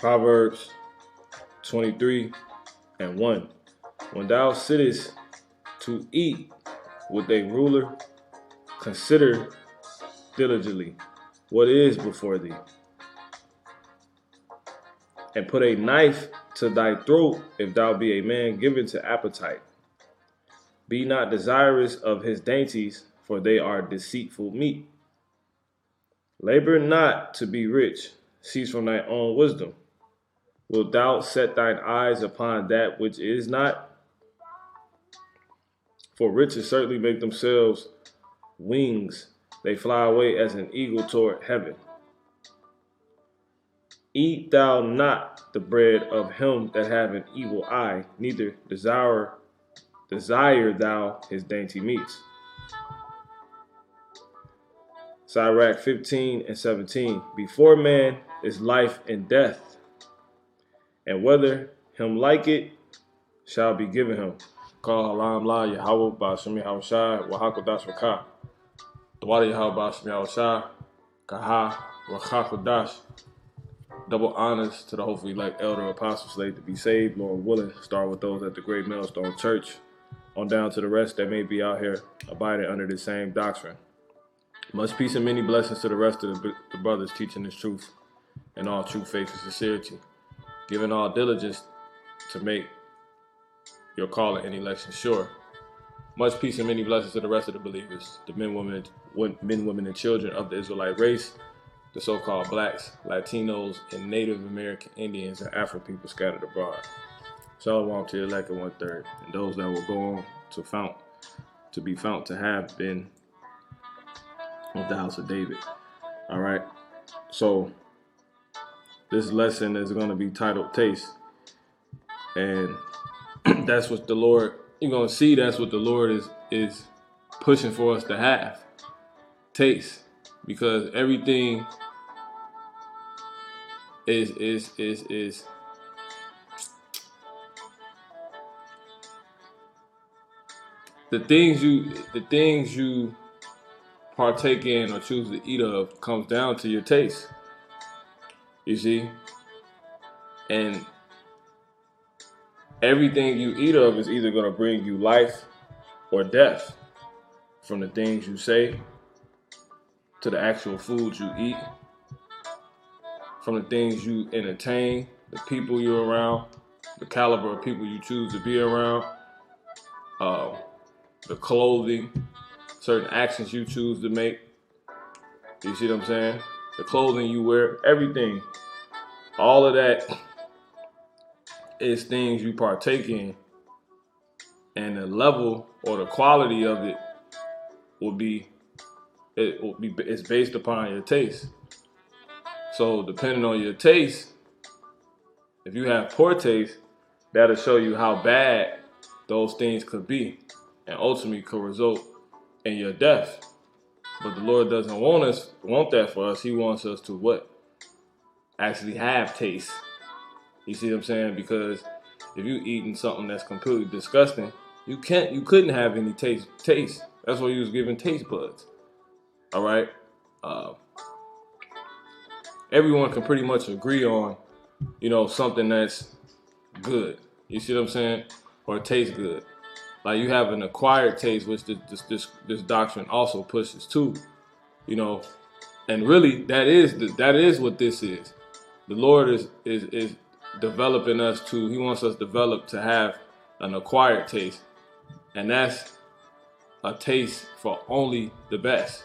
Proverbs 23:1. When thou sittest to eat with a ruler, consider diligently what is before thee, and put a knife to thy throat if thou be a man given to appetite. Be not desirous of his dainties, for they are deceitful meat. Labor not to be rich, cease from thy own wisdom. Wilt thou set thine eyes upon that which is not? For riches certainly make themselves wings, they fly away as an eagle toward heaven. Eat thou not the bread of him that have an evil eye, neither desire thou his dainty meats. Sirach 15:17. Before man is life and death, and whether him like it shall be given him. Call halam la Yahweh Bashami Hawashai Wahakodash Rakah. Dwada Yahweh Bashami Hawashai Kaha Wakakodash. Double honors to the hopefully elect elder apostle slave to be saved, Lord willing. Start with those at the Great Millstone Church, on down to the rest that may be out here abiding under the same doctrine. Much peace and many blessings to the rest of the brothers teaching this truth and all true faith and sincerity, giving all diligence to make your calling and election sure. Much peace and many blessings to the rest of the believers, the men, women, and children of the Israelite race, the so-called blacks, Latinos, and Native American Indians and Afro people scattered abroad. Shalom to the elect and 1/3, and those that will go on to be found to have been of the house of David. All right. So this lesson is going to be titled Taste. And that's what the Lord, you're going to see that's what the Lord is pushing for us to have. Taste. Because everything is the things you partake in or choose to eat of comes down to your taste. You see? And everything you eat of is either going to bring you life or death. From the things you say to the actual foods you eat, from the things you entertain, the people you're around, the caliber of people you choose to be around, the clothing, certain actions you choose to make. You see what I'm saying? The clothing you wear, everything. All of that is things you partake in, and the level or the quality of it it's based upon your taste. So depending on your taste, if you have poor taste, that'll show you how bad those things could be, and ultimately could result in your death. But the Lord doesn't want that for us. He wants us to what? Actually have taste. You see what I'm saying? Because if you eating something that's completely disgusting, you couldn't have any taste. That's why you was given taste buds. All right. Everyone can pretty much agree on, something that's good. You see what I'm saying? Or it tastes good. Like you have an acquired taste, which this doctrine also pushes too. And really that is what this is. The Lord is developing us he wants us developed to have an acquired taste. And that's a taste for only the best.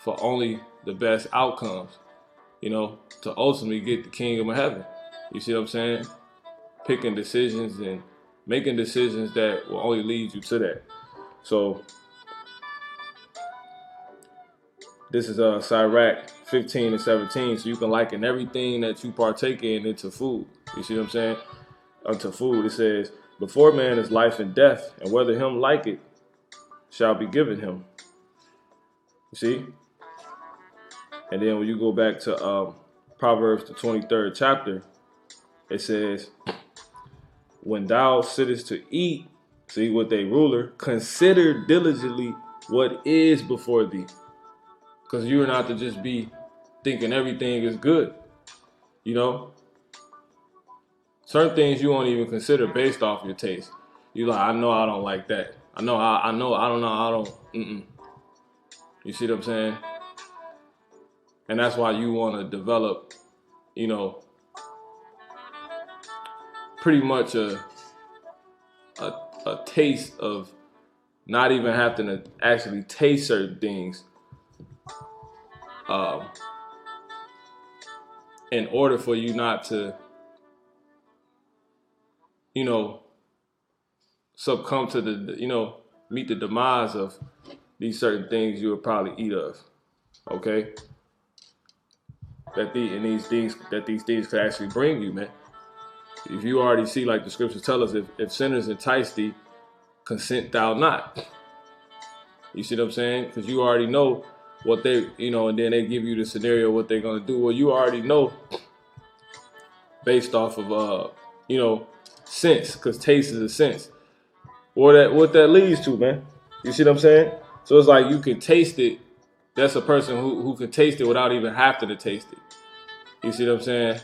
For only the best outcomes. To ultimately get the kingdom of heaven. You see what I'm saying? Picking decisions and making decisions that will only lead you to that. So this is Sirach 15:17. So you can liken everything that you partake in into food. You see what I'm saying? Unto food. It says, before man is life and death, and whether him like it shall be given him. You see? And then when you go back to Proverbs, the 23rd chapter, it says, when thou sittest to eat, see, with a ruler, consider diligently what is before thee. Because you're not to just be thinking everything is good. Certain things you won't even consider based off your taste. You like, I know I don't like that. I know I don't know I don't. You see what I'm saying? And that's why you want to develop, you know, pretty much a a taste of not even having to actually taste certain things, um, in order for you not to, you know, succumb to the, meet the demise of these certain things you would probably eat of. Okay, that these things could actually bring you, man. If you already see, like the scriptures tell us, if sinners entice thee, consent thou not. You see what I'm saying? Because you already know what they, and then they give you the scenario what they're gonna do. Well, you already know based off of sense, because taste is a sense. What that leads to, man. You see what I'm saying? So it's like you can taste it. That's a person who can taste it without even having to taste it. You see what I'm saying?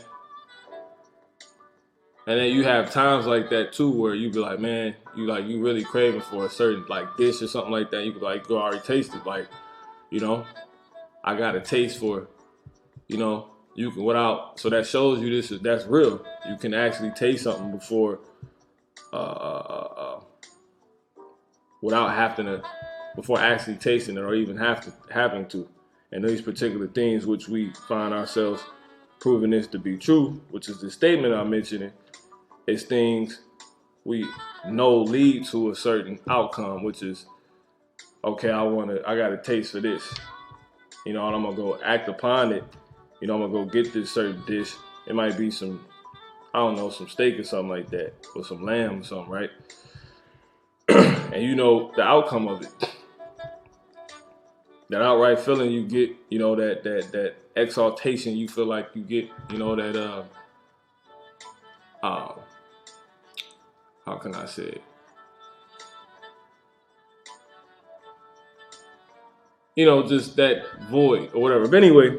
And then you have times like that too, where you be like, man, you really craving for a certain like dish or something like that. You be like, go already taste it. Like, I got a taste for, you can without. So that shows you that's real. You can actually taste something without having to, before actually tasting it or even having to. And these particular things which we find ourselves proving this to be true, which is the statement I'm mentioning, is things we know lead to a certain outcome, which is, okay, I got a taste for this, and I'm gonna go act upon it. I'm gonna go get this certain dish. It might be some, I don't know, some steak or something like that, or some lamb or something, right? And the outcome of it, that outright feeling you get, that exaltation you feel like you get, that how can I say it? Just that void or whatever. But anyway,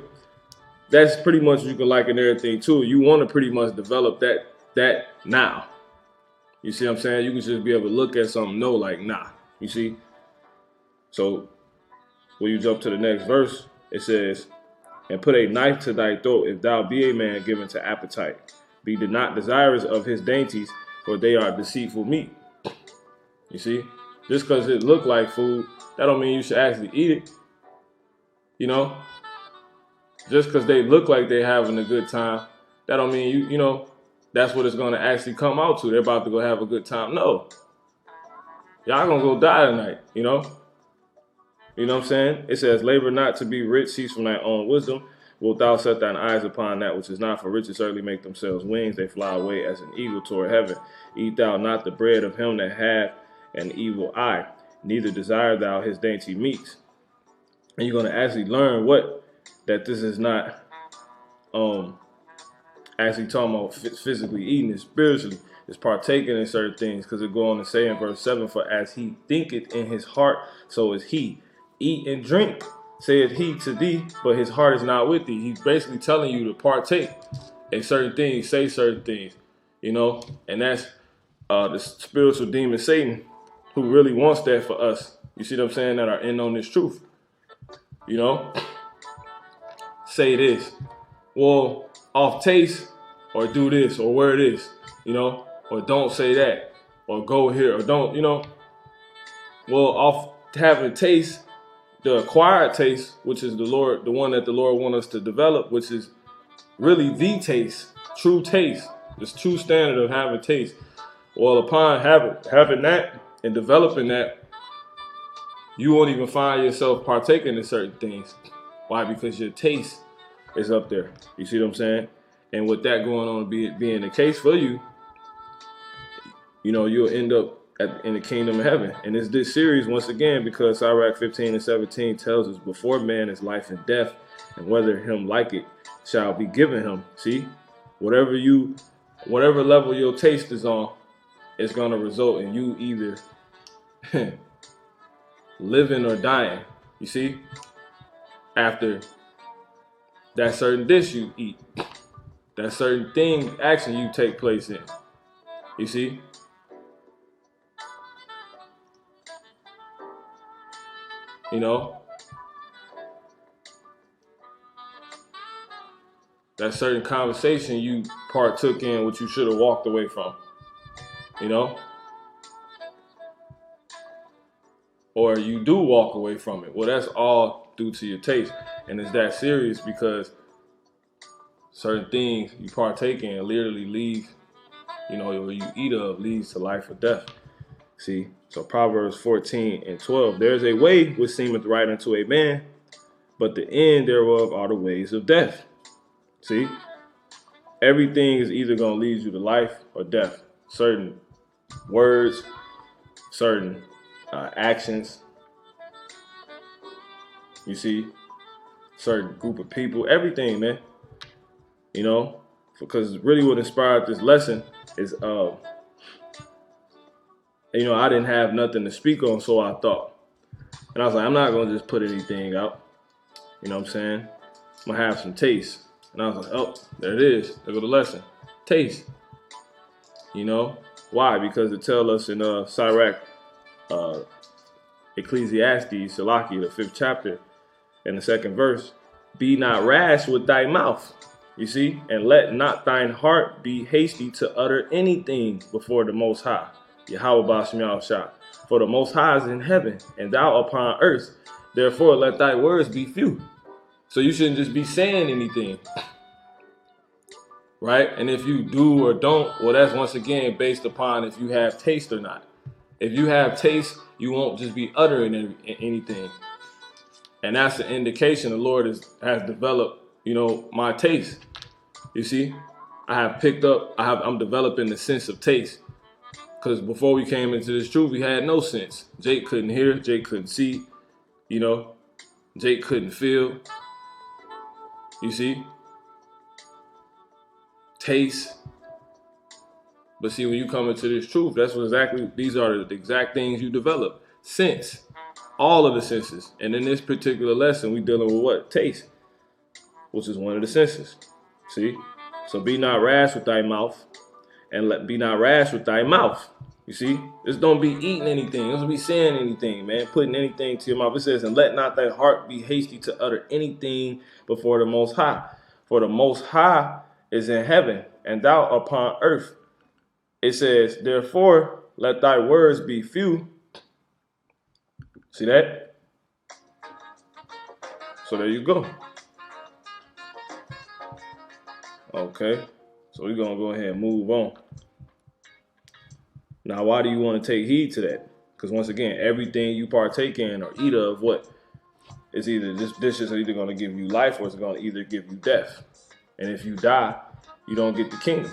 that's pretty much you can liken everything to. You want to pretty much develop that now. You see what I'm saying? You can just be able to look at something, know like, nah. You see? So when you jump to the next verse, it says, and put a knife to thy throat if thou be a man given to appetite. Be not desirous of his dainties, for they are deceitful meat. You see? Just because it look like food, that don't mean you should actually eat it. Just because they look like they're having a good time, that don't mean that's what it's going to actually come out to. They're about to go have a good time. No. Y'all going to go die tonight, You know what I'm saying? It says, labor not to be rich, cease from thy own wisdom. Wilt thou set thine eyes upon that which is not, for riches certainly make themselves wings. They fly away as an eagle toward heaven. Eat thou not the bread of him that hath an evil eye, neither desire thou his dainty meats. And you're going to actually learn that this is not actually talking about physically eating it, spiritually. It's partaking in certain things, because it go on to say in verse 7, for as he thinketh in his heart, so is he. Eat and drink, saith he to thee, but his heart is not with thee. He's basically telling you to partake in certain things, say certain things, and that's the spiritual demon Satan, who really wants that for us. You see what I'm saying? That are in on this truth. Say this. Well, off taste, or do this, or wear this, or don't say that, or go here, or don't, Well, off having taste, the acquired taste, which is the one that the Lord wants us to develop, which is really the taste, true taste, this true standard of having taste. Well, upon having that and developing that, you won't even find yourself partaking in certain things. Why? Because your taste is up there. You see what I'm saying? And with that going on being the case for you, you'll end up in the kingdom of heaven. And it's this series, once again, because Sirach 15 and 17 tells us, before man is life and death, and whether him like it shall be given him. See, whatever level your taste is on, it's going to result in you either living or dying. You see, after that certain dish you eat. that certain thing, action you take place in. You see? You know? That certain conversation you partook in, which you should have walked away from. You know? Or you do walk away from it. Well, that's all due to your taste. And it's that serious because certain things you partake in literally leave, you know, or you eat of leads to life or death. See? So Proverbs 14:12. There's a way which seemeth right unto a man, but the end thereof are the ways of death. See? Everything is either going to lead you to life or death. Certain words, certain actions, you see, certain group of people, everything, man. You know, because really what inspired this lesson is, you know, I didn't have nothing to speak on, so I thought. And I was like, I'm not going to just put anything out. You know what I'm saying? I'm going to have some taste. And I was like, oh, there it is. There go the lesson. Taste. You know? Why? Because it tells us in Sirach, Ecclesiastes, Salaki, the 5th chapter, in the 2nd verse, be not rash with thy mouth, you see, and let not thine heart be hasty to utter anything before the Most High, Yahweh Bashem Yahushua. For the Most High is in heaven, and thou upon earth. Therefore, let thy words be few. So you shouldn't just be saying anything, right? And if you do or don't, well, that's once again based upon if you have taste or not. If you have taste, you won't just be uttering anything. And that's an indication the Lord has developed, you know, my taste. You see, I'm developing the sense of taste. Because before we came into this truth, we had no sense. Jake couldn't hear, Jake couldn't see, you know, Jake couldn't feel. You see? Taste. But see, when you come into this truth, these are the exact things you develop. Sense. All of the senses. And in this particular lesson, we dealing with what? Taste. Which is one of the senses. See? So be not rash with thy mouth. And be not rash with thy mouth. You see? Just don't be eating anything. Don't be saying anything, man. Putting anything to your mouth. It says, and let not thy heart be hasty to utter anything before the Most High. For the Most High is in heaven, and thou upon earth. It says, therefore, let thy words be few. See that? So there you go. Okay. So we're going to go ahead and move on. Now, why do you want to take heed to that? Because once again, everything you partake in or eat of, what? Is either this dish is either going to give you life or it's going to either give you death. And if you die, you don't get the kingdom.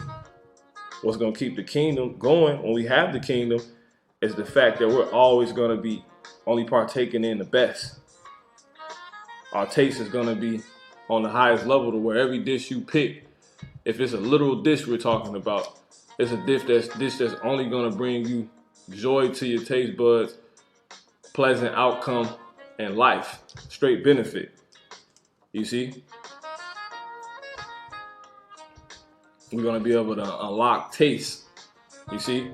What's going to keep the kingdom going when we have the kingdom is the fact that we're always going to be only partaking in the best. Our taste is going to be on the highest level to where every dish you pick, if it's a literal dish we're talking about, it's a dish that's only going to bring you joy to your taste buds, pleasant outcome, and life, straight benefit. You see? We're going to be able to unlock taste. You see?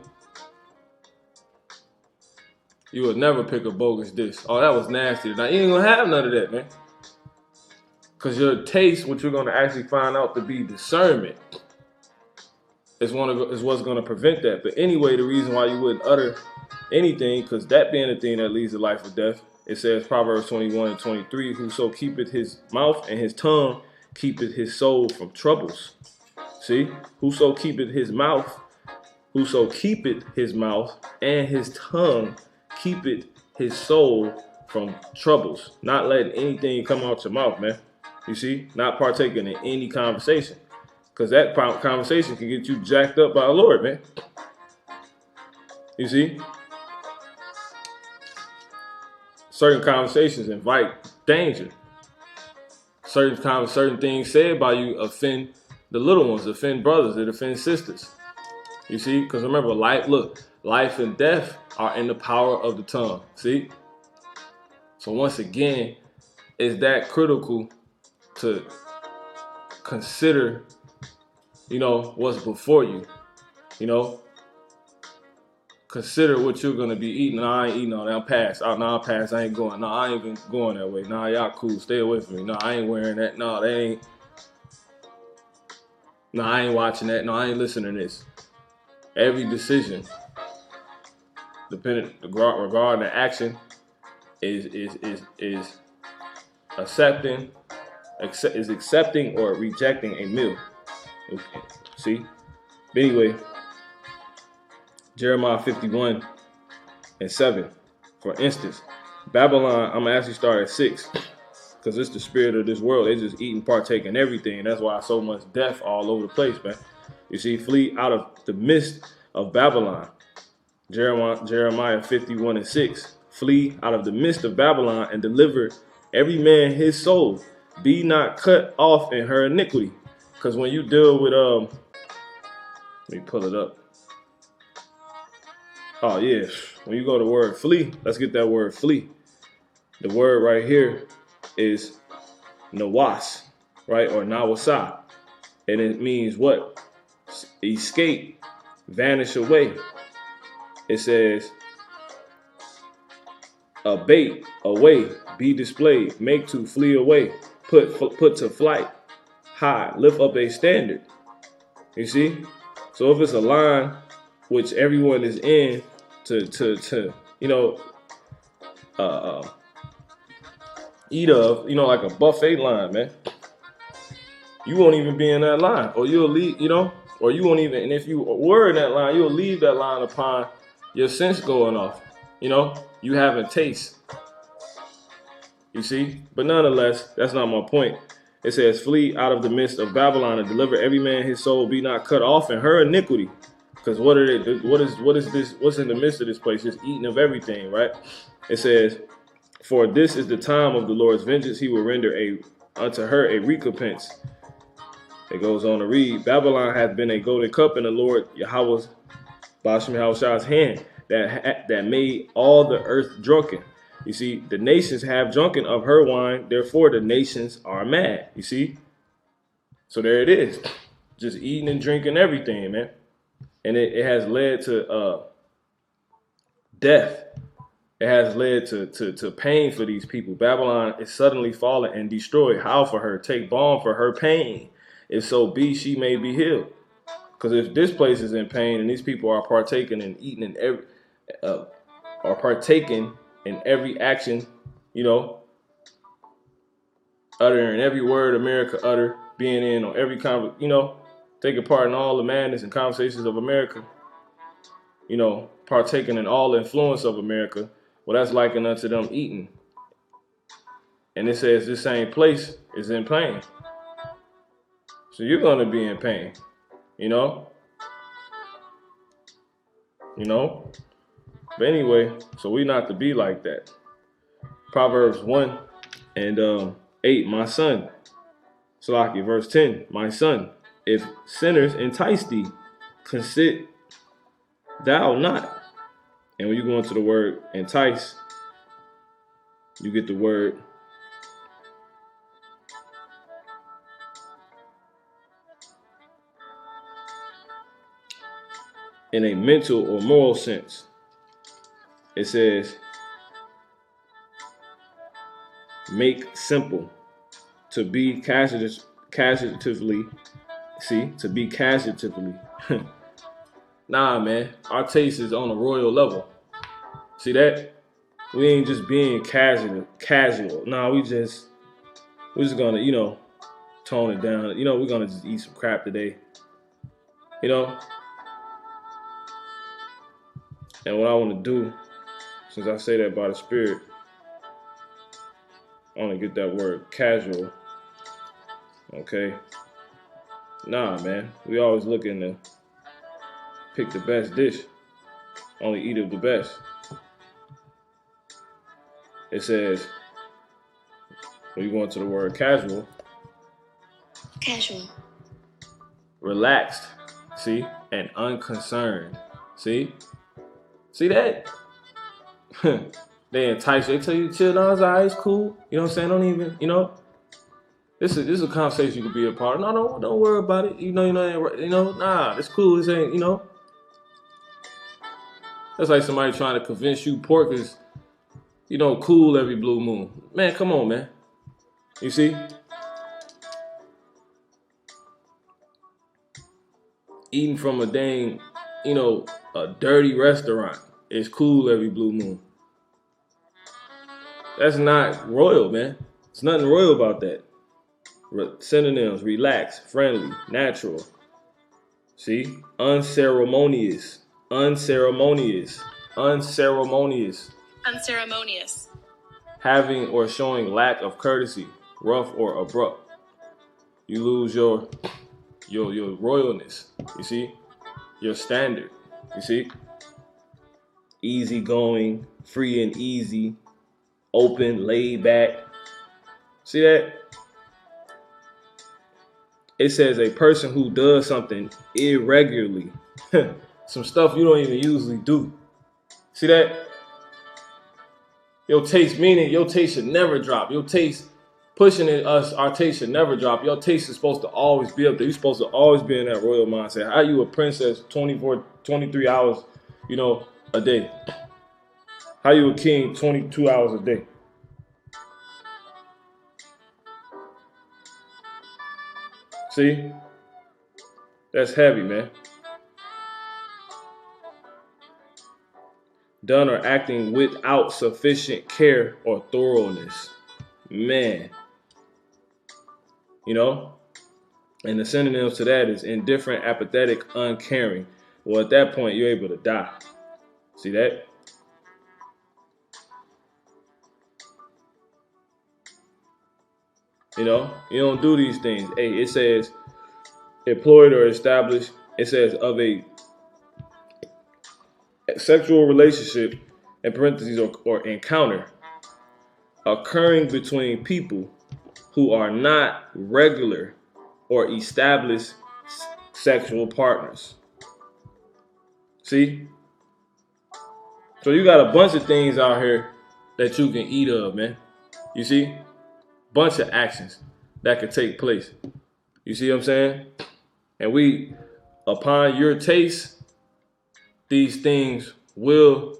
You would never pick a bogus dish. Oh, that was nasty. Now, you ain't going to have none of that, man. Because your taste, what you're going to actually find out to be discernment, is what's going to prevent that. But anyway, the reason why you wouldn't utter anything, because that being the thing that leads to life or death, it says Proverbs 21:23, whoso keepeth his mouth and his tongue keepeth his soul from troubles. See? Whoso keepeth his mouth and his tongue keepeth his soul from troubles. Not letting anything come out your mouth, man. You see? Not partaking in any conversation. Because that conversation can get you jacked up by the Lord, man. You see? Certain conversations invite danger. Certain things said by you offend the little ones, offend brothers, it offend sisters. You see? Because remember, life and death are in the power of the tongue. See? So once again, it's that critical to consider you know, what's before you. You know, consider what you're gonna be eating. No, I ain't eating all that. I'm past. Oh, no, I'm past. I ain't going. No, I ain't even going that way. Nah, y'all cool. Stay away from me. No, I ain't wearing that. No, that ain't. No, I ain't watching that. No, I ain't listening to this. Every decision, dependent regarding the action, is accepting, is accepting or rejecting a meal. Okay. See. But anyway, Jeremiah 51:7. For instance, Babylon. I'm gonna actually start at 6. Because it's the spirit of this world. They just eat and partake in everything. That's why so much death all over the place, man. You see, flee out of the midst of Babylon. Jeremiah 51:6. Flee out of the midst of Babylon and deliver every man his soul. Be not cut off in her iniquity. Because when you deal with let me pull it up. Oh yeah. When you go to the word flee, let's get that word flee. The word right here is nawas, right? Or nawasa. And it means what? Escape, vanish away. It says abate, away, be displayed, make to flee away, put to flight, hide, lift up a standard. You see? So if it's a line which everyone is in to you know eat of, you know, like a buffet line, man. You won't even be in that line, or you'll leave, you know, or you won't even. And if you were in that line, you'll leave that line upon your sense going off. You know, you having taste. You see, but nonetheless, that's not my point. It says, "Flee out of the midst of Babylon and deliver every man his soul. Be not cut off in her iniquity." Because what are they? What is this? What's in the midst of this place? Just eating of everything, right? It says, "For this is the time of the Lord's vengeance; He will render unto her a recompense." It goes on to read, Babylon hath been a golden cup in the Lord Yahweh's Bashim Yahweh's hand that made all the earth drunken. You see, the nations have drunken of her wine, therefore the nations are mad. You see? So there it is. Just eating and drinking everything, man. And it has led to death. It has led to pain for these people. Babylon is suddenly fallen and destroyed. How for her? Take balm for her pain. If so be she may be healed. Because if this place is in pain and these people are partaking and eating in every, are partaking in every action, you know, uttering every word America utter, being in on every you know, taking part in all the madness and conversations of America, you know, partaking in all the influence of America, well, that's likened unto them eating. And it says this same place is in pain. So you're going to be in pain, you know? You know? But anyway, so we not to be like that. Proverbs 1:8, my son. Salaki, verse 10, my son, if sinners entice thee, consent thou not. And when you go into the word entice, you get the word in a mental or moral sense. It says, make simple, to be casuatively, see, to be casuatively. Nah, man, our taste is on a royal level. See that? We ain't just being casual. Nah, we're just gonna, you know, tone it down. You know, we're gonna just eat some crap today. You know? And what I want to do, since I say that by the Spirit, I want to get that word casual. Okay? Nah, man. We always looking to pick the best dish. Only eat of the best. It says, when you go into the word casual. Casual. Relaxed. See? And unconcerned. See? See that? They entice you. They tell you, chill down, it's all right, it's cool. You know what I'm saying? Don't even, you know? This is a conversation you could be a part of. No, don't worry about it. Nah, it's cool. This ain't. That's like somebody trying to convince you pork is, cool every blue moon. Man, come on, man. You see? Eating from a dang, a dirty restaurant is cool every blue moon. That's not royal, man. There's nothing royal about that. Synonyms: relax, friendly, natural. See? Unceremonious. Unceremonious. Unceremonious. Unceremonious. Having or showing lack of courtesy, rough or abrupt. You lose your royalness. You see? Your standard. You see? Easygoing, free and easy, open, laid back. See that? It says a person who does something irregularly. Some stuff you don't even usually do. See that? Your taste, meaning your taste should never drop. Your taste, pushing it, our taste should never drop. Your taste is supposed to always be up there. You're supposed to always be in that royal mindset. How you a princess 24, 23 hours, a day? How you a king 22 hours a day? See? That's heavy, man. Done or acting without sufficient care or thoroughness. Man. And the synonyms to that is indifferent, apathetic, uncaring. Well, at that point, you're able to die. See that? You don't do these things. Hey, it says employed or established. It says of a sexual relationship, in parentheses, or encounter occurring between people who are not regular or established sexual partners. See? So you got a bunch of things out here that you can eat of, man. You see? Bunch of actions that could take place. You see what I'm saying? And upon your taste, these things will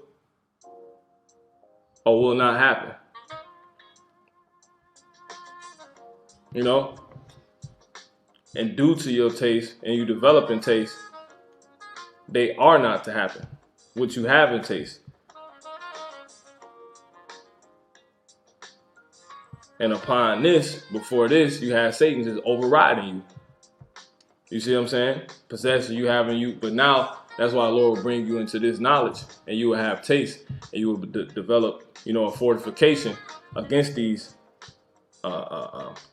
or will not happen. And due to your taste and you developing taste, they are not to happen. What you have in taste. And upon this, before this, you have Satan just overriding you. You see what I'm saying? Possessing you, having you. But now, that's why the Lord will bring you into this knowledge. And you will have taste. And you will develop, a fortification against these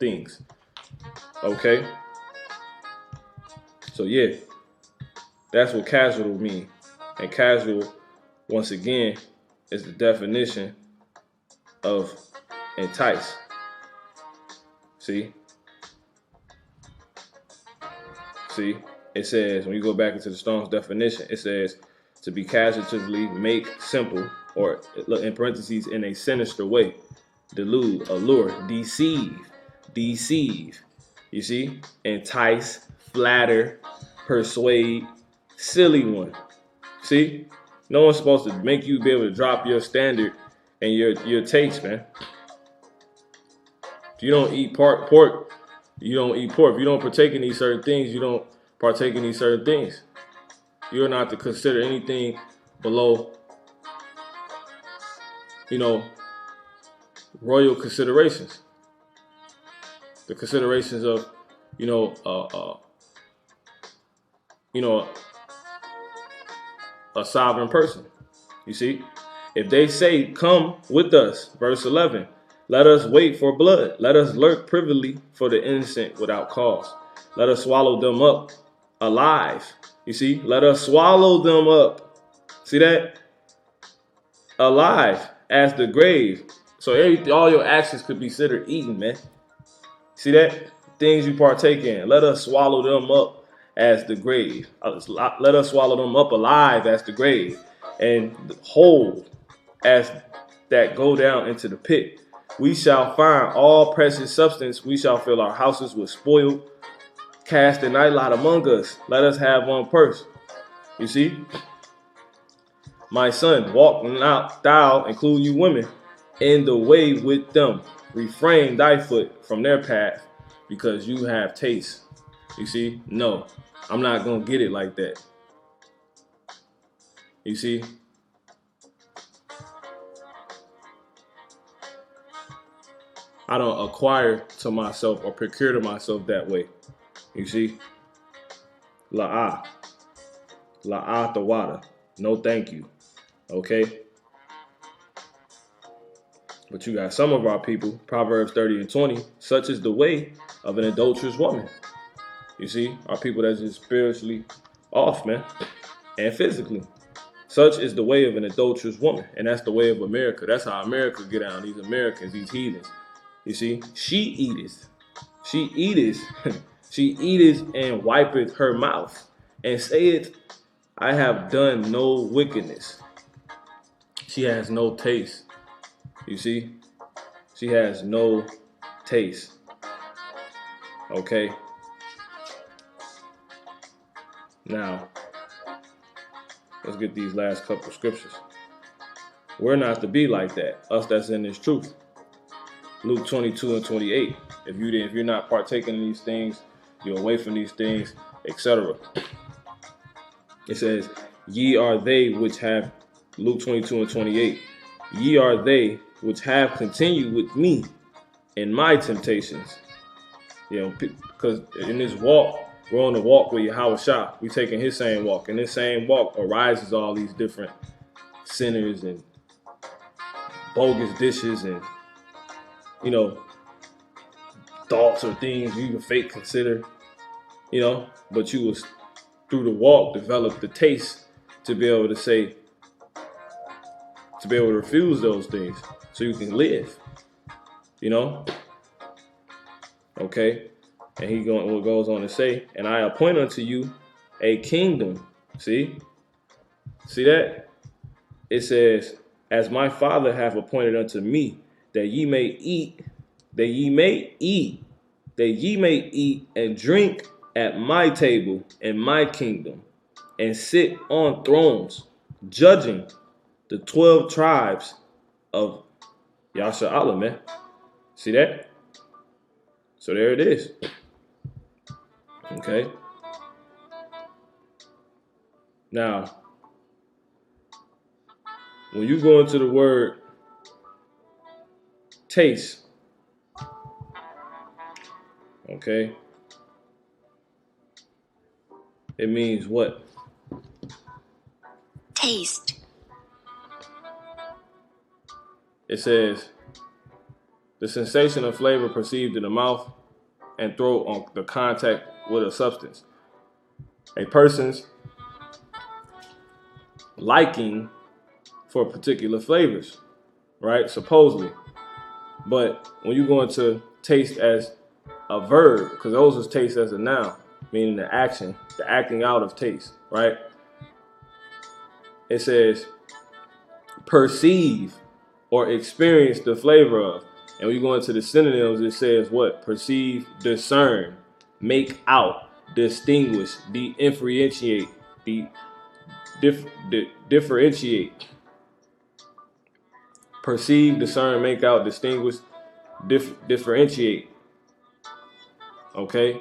things. Okay? So, yeah. That's what casual means. And casual, once again, is the definition of entice. See, it says, when you go back into the Strong's definition, it says to be casually, make simple, or in parentheses, in a sinister way, delude, allure, deceive. You see, entice, flatter, persuade, silly one. See, no one's supposed to make you be able to drop your standard and your taste, man. If you don't eat pork, you don't eat pork. If you don't partake in these certain things, you don't partake in these certain things. You're not to consider anything below, royal considerations. The considerations of, a sovereign person. You see, if they say, "Come with us," verse 11. Let us wait for blood. Let us lurk privily for the innocent without cause. Let us swallow them up alive. You see? Let us swallow them up. See that? Alive as the grave. So all your actions could be considered eaten, man. See that? Things you partake in. Let us swallow them up as the grave. Let us swallow them up alive as the grave. And whole as that go down into the pit. We shall find all precious substance. We shall fill our houses with spoil. Cast the night lot among us. Let us have one purse. You see? My son, walk not thou, include you women, in the way with them. Refrain thy foot from their path, because you have taste. You see? No, I'm not going to get it like that. You see? I don't acquire to myself or procure to myself that way. You see? La'ah. La'ah the water. No thank you. Okay? But you got some of our people, Proverbs 30 and 20, such is the way of an adulterous woman. You see? Our people that's just spiritually off, man. And physically. Such is the way of an adulterous woman. And that's the way of America. That's how America get down. These Americans, these heathens. You see? She eateth. She eateth. She eateth and wipeth her mouth. And saith, I have done no wickedness. She has no taste. You see? She has no taste. Okay? Now, let's get these last couple scriptures. We're not to be like that. Us that's in this truth. Luke 22 and 28. If you're not partaking in these things, you're away from these things, etc. It says, ye are they which have, Luke 22 and 28. Ye are they which have continued with me in my temptations. You know, because in this walk, we're on the walk with Yahweh Shah. We taking his same walk. And this same walk arises all these different sinners and bogus dishes and, you know, thoughts or things you even fake consider, you know, but you was through the walk develop the taste to be able to say, to be able to refuse those things so you can live, you know? Okay. And he goes on to say, and I appoint unto you a kingdom. See that? It says, as my Father hath appointed unto me, that ye may eat and drink at my table in my kingdom, and sit on thrones, judging the 12 tribes of Yasha Allah, man. See that? So there it is. Okay. Now, when you go into the word taste, okay, it means what? Taste. It says, the sensation of flavor perceived in the mouth and throat on the contact with a substance. A person's liking for particular flavors, right? Supposedly. But when you go into taste as a verb, because those is taste as a noun, meaning the action, the acting out of taste, right? It says perceive or experience the flavor of. And when you go into the synonyms, it says what? Perceive, discern, make out, distinguish, differentiate, differentiate. Perceive, discern, make out, distinguish, differentiate. Okay?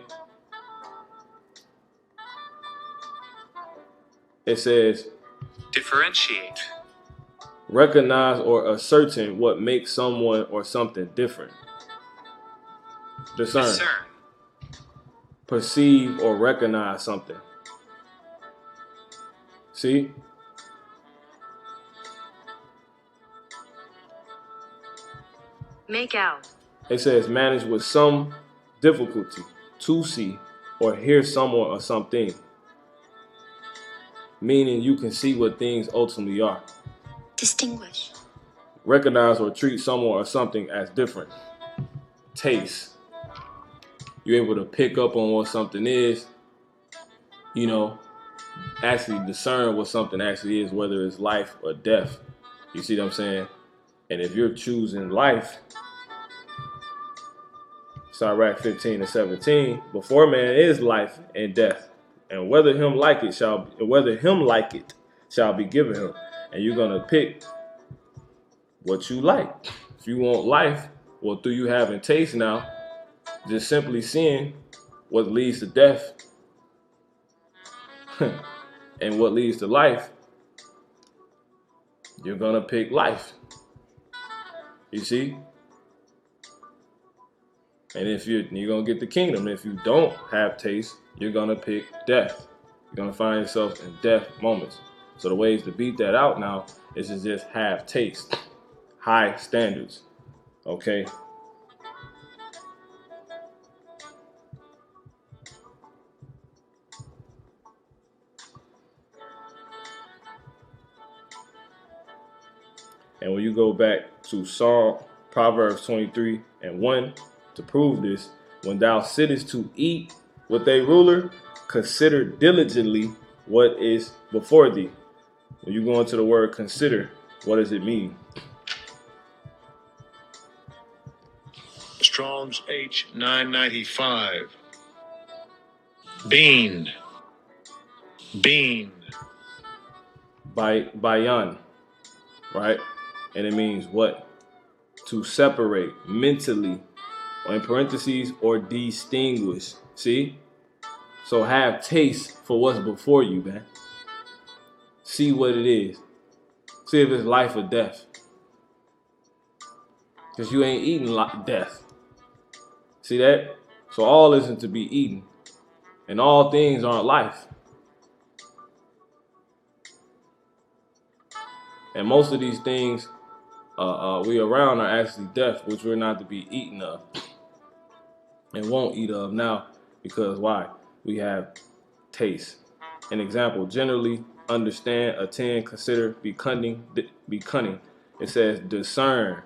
It says differentiate. Recognize or ascertain what makes someone or something different. Discern. Perceive or recognize something. See? Make out. It says manage with some difficulty to see or hear someone or something. Meaning you can see what things ultimately are. Distinguish. Recognize or treat someone or something as different. Taste. You're able to pick up on what something is, you know, actually discern what something actually is, whether it's life or death. You see what I'm saying? And if you're choosing life, Sirach 15 and 17. Before man is life and death, and whether him like it shall be given him. And you're gonna pick what you like. If you want life, well, through you having taste now, just simply seeing what leads to death and what leads to life, you're gonna pick life. You see? And if you're gonna get the kingdom. If you don't have taste, you're gonna pick death. You're gonna find yourself in death moments. So the ways to beat that out now is to just have taste, high standards. Okay. And when you go back to Proverbs 23 and 1 to prove this, when thou sittest to eat with a ruler, consider diligently what is before thee. When you go into the word consider, what does it mean? Strong's H995. Bean. Bayan, right? And it means what? To separate mentally, or in parentheses, or distinguish. See? So have taste for what's before you, man. See what it is. See if it's life or death. Because you ain't eating death. See that? So all isn't to be eaten. And all things aren't life. And most of these things we around are actually death, which we're not to be eaten of. And won't eat of now. Because why? We have taste. An example, generally understand, attend, consider, be cunning. It says discern,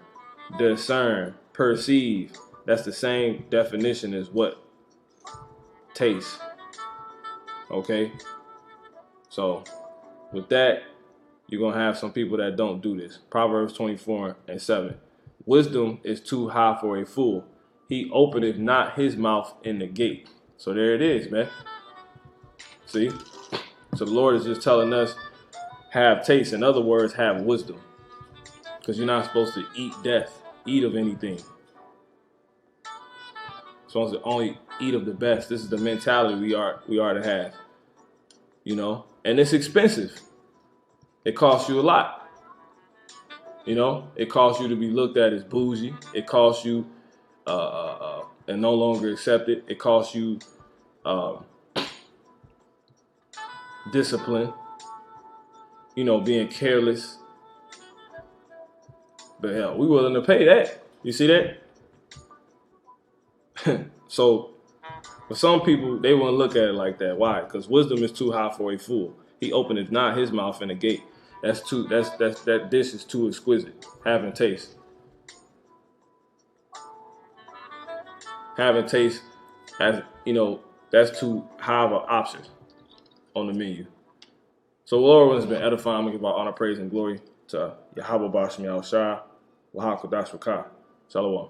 perceive. That's the same definition as what? Taste. Okay? So with that, you're going to have some people that don't do this. Proverbs 24 and 7. Wisdom is too high for a fool. He openeth not his mouth in the gate. So there it is, man. See? So the Lord is just telling us, have taste. In other words, have wisdom. Because you're not supposed to eat death, eat of anything. You're supposed to only eat of the best. This is the mentality we are to have. You know? And it's expensive. It costs you a lot. You know? It costs you to be looked at as bougie. It costs you and no longer accepted. It costs you discipline. You know, being careless. But hell, we willing to pay that. You see that? So, for some people, they won't look at it like that. Why? Because wisdom is too high for a fool. He openeth not his mouth in the gate. That dish is too exquisite. Having taste. Having taste, as you know, that's too high of an option on the menu. So, Lord has been edifying. I'm going to give our honor, praise, and glory to Yahweh Bashmi Al Shah, Wahal Kodash Rakah. Shalom.